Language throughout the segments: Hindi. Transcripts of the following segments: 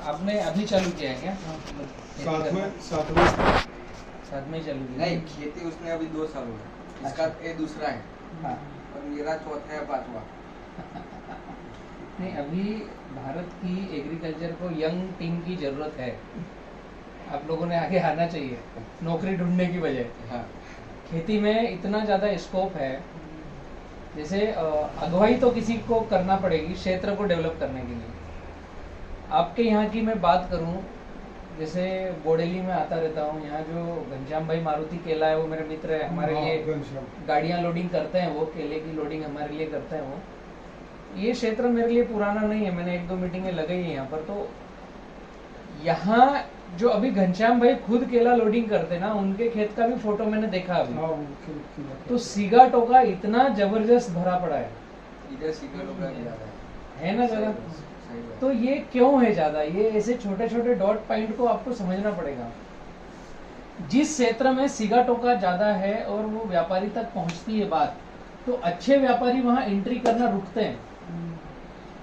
आपने अभी चालू किया है क्या? साथ में साथ में चालू किया? नहीं, खेती उसने अभी 2 साल हुआ, इसका ये दूसरा है हाँ। और मेरा चौथा या 5वां। नहीं, अभी भारत की एग्रीकल्चर को यंग टीम की जरूरत है। आप लोगों ने आगे आना चाहिए नौकरी ढूंढने की बजाय। हाँ। खेती में इतना ज़्यादा स्कोप है, जैसे अगुवाई तो किसी को करना पड़ेगी क्षेत्र को डेवलप करने के लिए। आपके यहाँ की मैं बात करूँ, जैसे बोडेली में आता रहता हूँ, यहाँ जो घनश्याम भाई मारुति केला है वो मेरे मित्र है, हमारे लिए गाड़ियाँ लोडिंग करते हैं, वो केले की लोडिंग हमारे लिए करते हैं। वो ये क्षेत्र मेरे लिए पुराना नहीं है, मैंने 1-2 मीटिंगें लगाई है यहाँ पर। तो यहाँ जो अभी घनश्याम भाई खुद केला लोडिंग करते ना, उनके खेत का भी फोटो मैंने देखा अभी। तो सीगा टोका इतना जबरदस्त भरा पड़ा है, इधर सीधा लोग है ना जरा। तो ये क्यों है ज्यादा? ये ऐसे छोटे छोटे डॉट पॉइंट को आपको समझना पड़ेगा। जिस क्षेत्र में सीगा टोका ज्यादा है और वो व्यापारी तक पहुंचती है बात, तो अच्छे व्यापारी वहां एंट्री करना रुकते हैं।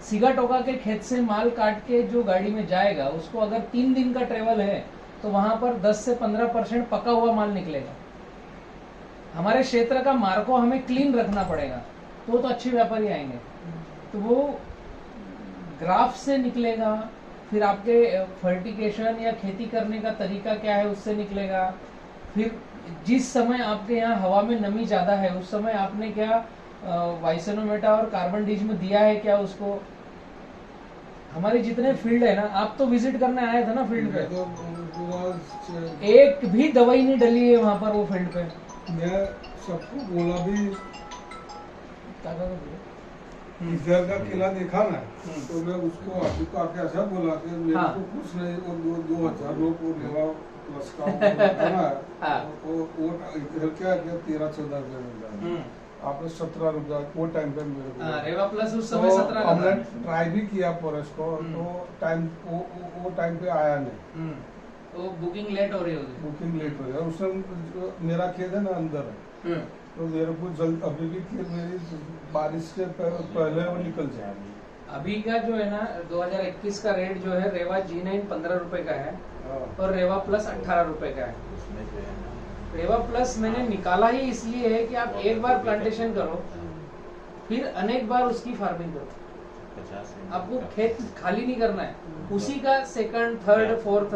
सीगा टोका के खेत से माल काट के जो गाड़ी में जाएगा, उसको अगर 3 दिन का ट्रेवल है तो वहां पर 10 से 15% पका हुआ माल निकलेगा। हमारे क्षेत्र का मार्को हमें क्लीन रखना पड़ेगा, तो अच्छे व्यापारी आएंगे। तो वो ग्राफ से निकलेगा, फिर आपके फर्टिकेशन या खेती करने का तरीका क्या है उससे निकलेगा, फिर जिस समय आपके यहाँ हवा में नमी ज्यादा है उस समय आपने क्या वाइसनोमेटा और कार्बन डीज में दिया है क्या उसको। हमारे जितने फील्ड है ना, आप तो विजिट करने आए थे ना फील्ड पे, एक भी दवाई नहीं डली है वहां पर वो फील्ड पे। मैं सबको बोला भी इधर का किला देखा ना, तो मैं उसको अभी को आके ऐसा बोला कि मेरे को कुछ नहीं, और 2000 लोग को लेवा प्लस का ना, वो इधर क्या 13-14 रुपए, आपने 17 रुपया वो टाइम पे मेरे को रेवा प्लस उस समय 17 हमने ट्राई भी किया फॉरेस्ट को, तो टाइम वो टाइम पे आया नहीं। तो बुकिंग लेट हो रही होगी। बुकिंग लेट हो गया। उसमें मेरा खेत है ना अंदर है, तो मेरे को जल्द अभी भी खेत मेरी बारिश के पहले वो निकल जाए। अभी का जो है ना 2021 का रेट जो है, रेवा G9 15 रुपए का है और रेवा प्लस 18 रुपए का है। रेवा प्लस मैंने निकाला ही इसलिए है कि आप एक बार प्लांटेशन करो, फिर अनेक बार उसकी फार्मिंग करो। आपको खेत खाली नहीं करना है, उसी का second, third, fourth,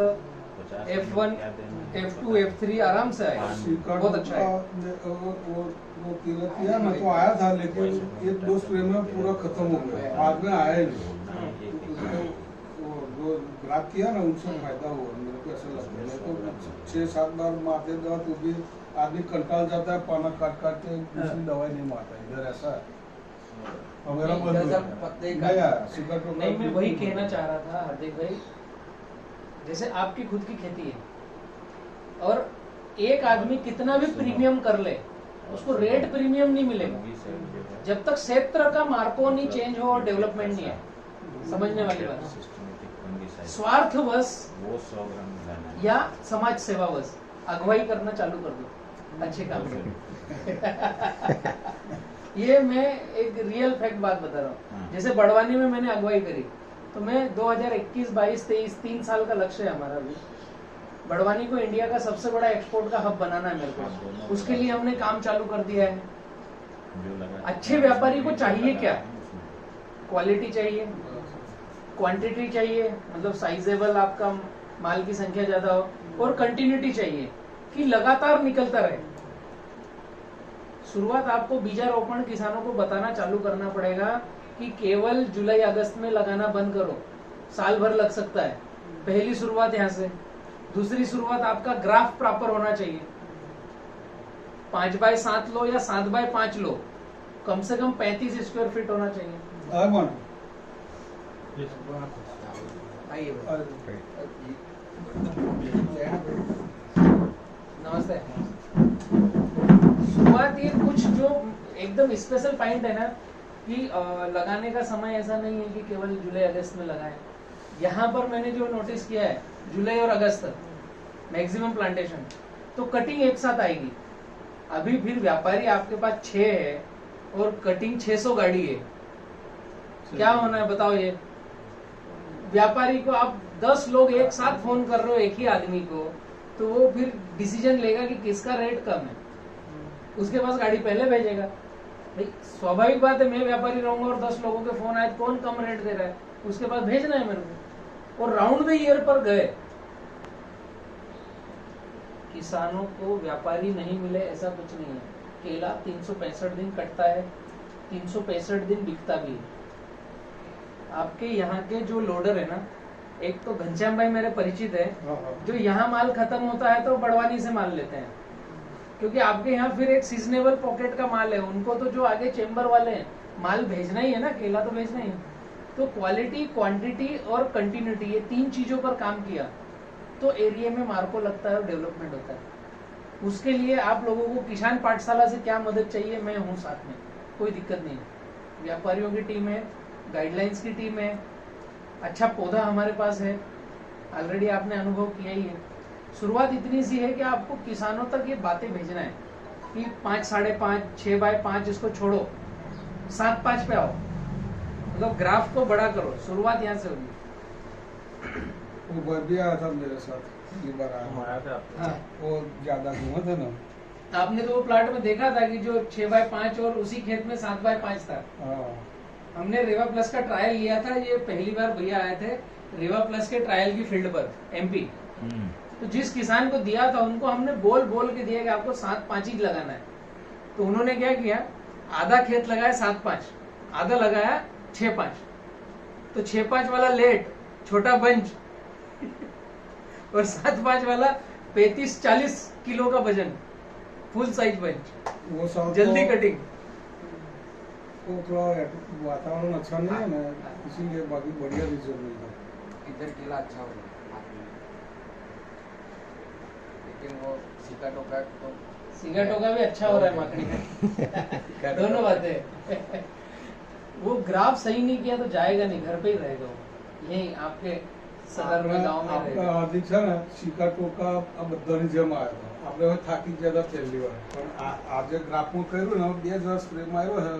F1, F2, F3 आराम से आएगा। बहुत अच्छा है। वो किया ना तो आया था, लेकिन 1-2 स्प्रे में पूरा खत्म हो गया, बाद में आया नहीं। वो ग्राफ किया ना, उनसे फायदा हुआ मेरे को ऐसा लगता है। तो 6-7 बार मारते दवा तो भी आदमी कंटाल जाता है, पाना काट काट के दूसरी दवाई नहीं मारता। इधर ऐसा है मेरा नहीं, मैं वही कहना चाह रहा था हार्दिक भाई, जैसे आपकी खुद की खेती है और एक आदमी कितना भी प्रीमियम कर ले, उसको रेट प्रीमियम नहीं मिलेगा जब तक क्षेत्र का मार्को नहीं चेंज हो और डेवलपमेंट नहीं है। समझने वाली बात, स्वार्थवश या समाज सेवावश अगुवाई करना चालू कर दो, अच्छे काम ये मैं एक रियल फैक्ट बात बता रहा हूँ। जैसे बड़वानी में मैंने अगुवाई करी, तो मैं 2021, 22, 23 3 साल का लक्ष्य है हमारा भी। बड़वानी को इंडिया का सबसे बड़ा एक्सपोर्ट का हब बनाना है मेरे को, उसके लिए हमने काम चालू कर दिया है। अच्छे व्यापारी को चाहिए क्या? क्वालिटी चाहिए, क्वांटिटी चाहिए, मतलब साइजेबल आपका माल की संख्या ज्यादा हो, और कंटिन्यूटी चाहिए कि लगातार निकलता रहे। शुरुआत आपको बीजारोपण किसानों को बताना चालू करना पड़ेगा कि केवल जुलाई अगस्त में लगाना बंद करो, साल भर लग सकता है। पहली शुरुआत यहाँ से। दूसरी शुरुआत, आपका ग्राफ प्रॉपर होना चाहिए। 5x7 लो या 7x5 लो, कम से कम 35 स्क्वायर फीट होना चाहिए। नमस्ते। शुरुआत ये कुछ जो एकदम स्पेशल पॉइंट है ना, कि लगाने का समय ऐसा नहीं है कि केवल जुलाई अगस्त में लगाएं। यहाँ पर मैंने जो नोटिस किया है, जुलाई और अगस्त मैक्सिमम प्लांटेशन, तो कटिंग एक साथ आएगी। अभी फिर व्यापारी आपके पास 6 है और कटिंग 600 गाड़ी है, क्या होना है बताओ? ये व्यापारी को आप 10 लोग एक साथ फोन कर रहे हो एक ही आदमी को, तो वो फिर डिसीजन लेगा कि किसका रेट कम है, उसके पास गाड़ी पहले भेजेगा। भाई स्वाभाविक बात है, मैं व्यापारी रहूंगा और 10 लोगों के फोन आए, कौन कम रेट दे रहा है उसके पास भेजना है मेरे को। और राउंड द ईयर पर गए, किसानों को व्यापारी नहीं मिले ऐसा कुछ नहीं है। केला 365 दिन कटता है, 365 दिन बिकता भी है। आपके यहाँ के जो लोडर है ना, एक तो घनश्याम भाई मेरे परिचित है, जो यहाँ माल खत्म होता है तो बड़वानी से माल लेते हैं, क्योंकि आपके यहाँ फिर एक सीजनेबल पॉकेट का माल है। उनको तो जो आगे चेंबर वाले हैं माल भेजना ही है ना, केला तो भेजना ही है। तो क्वालिटी, क्वांटिटी और कंटिन्यूटी, ये 3 चीजों पर काम किया तो एरिया में मार्को लगता है और डेवलपमेंट होता है। उसके लिए आप लोगों को किसान पाठशाला से क्या मदद चाहिए, मैं हूँ साथ में, कोई दिक्कत नहीं है। व्यापारियों की टीम है, गाइडलाइंस की टीम है, अच्छा पौधा हमारे पास है, ऑलरेडी आपने अनुभव किया ही है। शुरुआत इतनी सी है कि आपको किसानों तक ये बातें भेजना है कि 5, 5.5, 6 बाय 5 इसको छोड़ो, 7-5 पे आओ, मतलब ग्राफ को बड़ा करो। शुरुआत यहाँ से होगी। वो भाई भी आया था मेरे साथ, ये बार आया था। हाँ, वो ज्यादा घूमा था ना। आपने तो वो प्लाट में देखा था कि जो 6 बाय 5 और उसी खेत में 7 बाय 5 था। हाँ। हमने रेवा प्लस का ट्रायल लिया था, ये पहली बार भैया आए थे रेवा प्लस के ट्रायल की फील्ड पर, MP। तो जिस किसान को दिया था उनको हमने बोल बोल के दिया कि आपको 7-5 ही लगाना है। तो उन्होंने क्या किया, आधा खेत लगाया 7-5, आधा लगाया 6-5। तो 6-5 वाला लेट, छोटा बंच और 7-5 वाला 35-40 किलो का वजन, फुल साइज बंच, वो सब जल्दी कटिंग। वो थोड़ा वातावरण अच्छा नहीं है ना, इसीलिए बाकी बढ़िया रिजल्ट मिलता। इधर केला अच्छा होगा, लेकिन वो सीका टोका तो सीगा टोका भी अच्छा हो रहा है माकड़ी में। दोनों बातें। वो ग्राफ सही नहीं किया तो जाएगा नहीं, घर पे ही रहेगा वो, यही आपके सदर में, गांव में आपका रहेगा। हार्दिक છે ને સિકા ટોકા આ બધાની જેમ આવ્યો હતો. આપણે હવે થાકી ગયા હતા પહેલી વાર, પણ આજે ગ્રાફમાં કર્યું ને 2000 સ્પ્રેમાં આવ્યો છે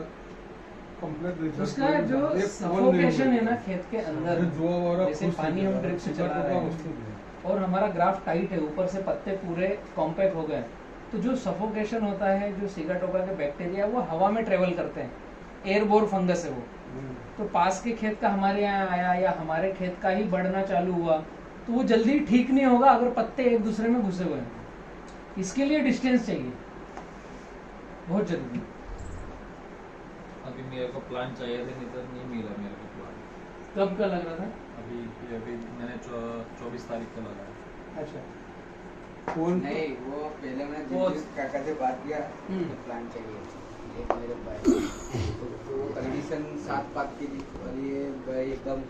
કમ્પ્લીટ રિઝલ્ટ। उसका जो सफोकेशन है ना खेत के अंदर, જોવા વાળા जैसे पानी हम ड्रिप से चला रहे वस्तु हैं और हमारा ग्राफ टाइट है, ऊपर से पत्ते पूरे कॉम्पैक्ट हो गए, तो जो सफोकेशन होता है, जो सीगा टोका के बैक्टीरिया वो हवा में ट्रेवल करते हैं, एयरबोर्न फंगस है वो। तो पास के खेत का हमारे यहाँ आया या हमारे खेत का ही बढ़ना चालू हुआ तो वो जल्दी ठीक नहीं होगा अगर पत्ते एक दूसरे में घुसे हुए हैं। इसके लिए डिस्टेंस चाहिए, बहुत जरूरी। अभी मेरे को प्लान चाहिए थे, नहीं मिला मेरे को प्लान। कब का लग रहा था? अभी मैंने 24 तारीख को लगाया। अच्छा, कौन नहीं, वो पहले मैंने वो- जिस काका से बात किया तो प्लान चाहिए, एक मेरे भाई तो कंडीशन 7 पात की थी और ये भाई एकदम